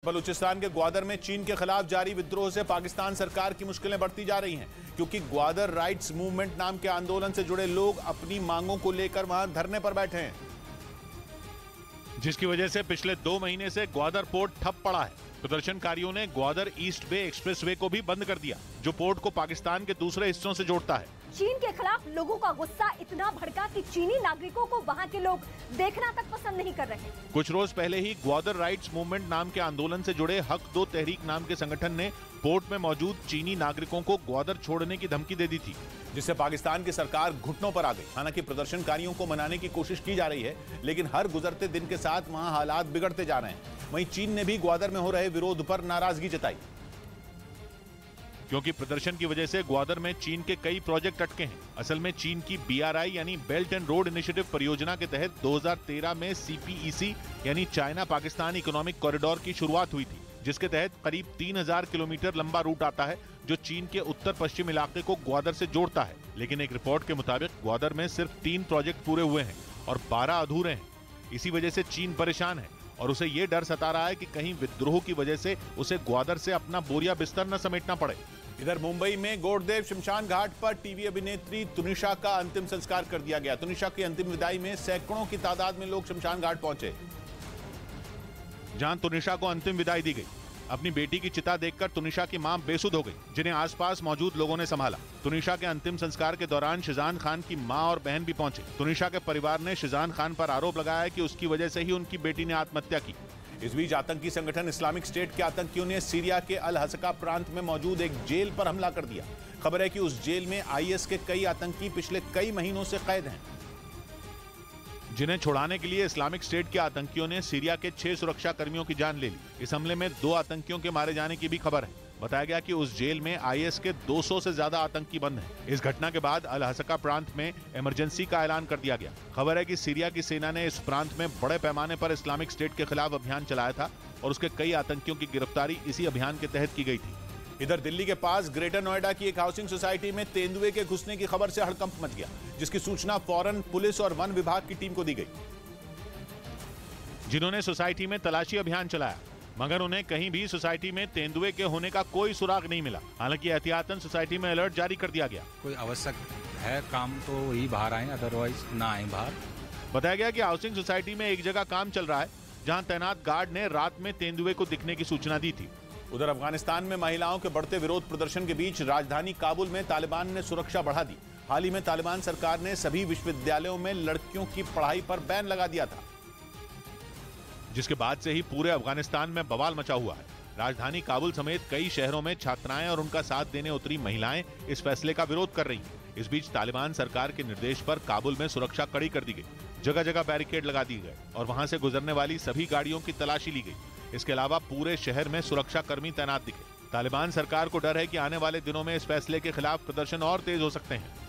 बलूचिस्तान के ग्वादर में चीन के खिलाफ जारी विद्रोह से पाकिस्तान सरकार की मुश्किलें बढ़ती जा रही हैं, क्योंकि ग्वादर राइट्स मूवमेंट नाम के आंदोलन से जुड़े लोग अपनी मांगों को लेकर वहां धरने पर बैठे हैं, जिसकी वजह से पिछले 2 महीने से ग्वादर पोर्ट ठप पड़ा है। प्रदर्शनकारियों ने ग्वादर ईस्ट बे एक्सप्रेसवे को भी बंद कर दिया, जो पोर्ट को पाकिस्तान के दूसरे हिस्सों से जोड़ता है। चीन के खिलाफ लोगों का गुस्सा इतना भड़का कि चीनी नागरिकों को वहां के लोग देखना तक पसंद नहीं कर रहे। कुछ रोज पहले ही ग्वादर राइट्स मूवमेंट नाम के आंदोलन से जुड़े हक दो तहरीक नाम के संगठन ने पोर्ट में मौजूद चीनी नागरिकों को ग्वादर छोड़ने की धमकी दे दी थी, जिससे पाकिस्तान की सरकार घुटनों पर आ गई। हालांकि प्रदर्शनकारियों को मनाने की कोशिश की जा रही है, लेकिन हर गुजरते दिन के साथ वहां हालात बिगड़ते जा रहे हैं। वहीं चीन ने भी ग्वादर में हो रहे विरोध पर नाराजगी जताई, क्योंकि प्रदर्शन की वजह से ग्वादर में चीन के कई प्रोजेक्ट अटके हैं। असल में चीन की BRI यानी बेल्ट एंड रोड इनिशिएटिव परियोजना के तहत 2013 में CPEC यानी चाइना पाकिस्तान इकोनॉमिक कॉरिडोर की शुरुआत हुई थी, जिसके तहत करीब 3000 किलोमीटर लंबा रूट आता है, जो चीन के उत्तर पश्चिम इलाके को ग्वादर से जोड़ता है। लेकिन एक रिपोर्ट के मुताबिक ग्वादर में सिर्फ 3 प्रोजेक्ट पूरे हुए हैं और 12 अधूरे हैं। इसी वजह से चीन परेशान है और उसे ये डर सता रहा है कि कहीं विद्रोह की वजह से उसे ग्वादर से अपना बोरिया बिस्तर न समेटना पड़े। इधर मुंबई में गौड़देव शमशान घाट पर टीवी अभिनेत्री तुनिशा का अंतिम संस्कार कर दिया गया। तुनिशा की अंतिम विदाई में सैकड़ों की तादाद में लोग शमशान घाट पहुंचे, जहां तुनिशा को अंतिम विदाई दी गई। अपनी बेटी की चिता देखकर तुनिशा की मां बेसुध हो गई, जिन्हें आसपास मौजूद लोगों ने संभाला। तुनिशा के अंतिम संस्कार के दौरान शिजान खान की मां और बहन भी पहुंचे। तुनिशा के परिवार ने शिजान खान पर आरोप लगाया है कि उसकी वजह से ही उनकी बेटी ने आत्महत्या की। इस बीच आतंकी संगठन इस्लामिक स्टेट के आतंकियों ने सीरिया के अल हसका प्रांत में मौजूद एक जेल पर हमला कर दिया। खबर है कि उस जेल में IS के कई आतंकी पिछले कई महीनों से कैद हैं, जिन्हें छुड़ाने के लिए इस्लामिक स्टेट के आतंकियों ने सीरिया के 6 सुरक्षा कर्मियों की जान ले ली। इस हमले में 2 आतंकियों के मारे जाने की भी खबर है। बताया गया कि उस जेल में IS के 200 से ज्यादा आतंकी बंद हैं। इस घटना के बाद अल हसका प्रांत में इमरजेंसी का ऐलान कर दिया गया। खबर है कि सीरिया की सेना ने इस प्रांत में बड़े पैमाने पर इस्लामिक स्टेट के खिलाफ अभियान चलाया था और उसके कई आतंकियों की गिरफ्तारी इसी अभियान के तहत की गई थी। इधर दिल्ली के पास ग्रेटर नोएडा की एक हाउसिंग सोसाइटी में तेंदुए के घुसने की खबर से हड़कंप मच गया, जिसकी सूचना फौरन पुलिस और वन विभाग की टीम को दी गई, जिन्होंने सोसाइटी में तलाशी अभियान चलाया, मगर उन्हें कहीं भी सोसाइटी में तेंदुए के होने का कोई सुराग नहीं मिला। हालांकि एहतियातन सोसाइटी में अलर्ट जारी कर दिया गया। कोई आवश्यक है काम तो वही बाहर आए, अदरवाइज ना आए बाहर। बताया गया कि हाउसिंग सोसाइटी में एक जगह काम चल रहा है, जहां तैनात गार्ड ने रात में तेंदुए को दिखने की सूचना दी थी। उधर अफगानिस्तान में महिलाओं के बढ़ते विरोध प्रदर्शन के बीच राजधानी काबुल में तालिबान ने सुरक्षा बढ़ा दी। हाल ही में तालिबान सरकार ने सभी विश्वविद्यालयों में लड़कियों की पढ़ाई पर बैन लगा दिया था, जिसके बाद से ही पूरे अफगानिस्तान में बवाल मचा हुआ है। राजधानी काबुल समेत कई शहरों में छात्राएं और उनका साथ देने उतरी महिलाएं इस फैसले का विरोध कर रही हैं। इस बीच तालिबान सरकार के निर्देश पर काबुल में सुरक्षा कड़ी कर दी गई। जगह जगह बैरिकेड लगा दिए गए और वहां से गुजरने वाली सभी गाड़ियों की तलाशी ली गई। इसके अलावा पूरे शहर में सुरक्षा कर्मी तैनात दिखे। तालिबान सरकार को डर है कि आने वाले दिनों में इस फैसले के खिलाफ प्रदर्शन और तेज हो सकते हैं।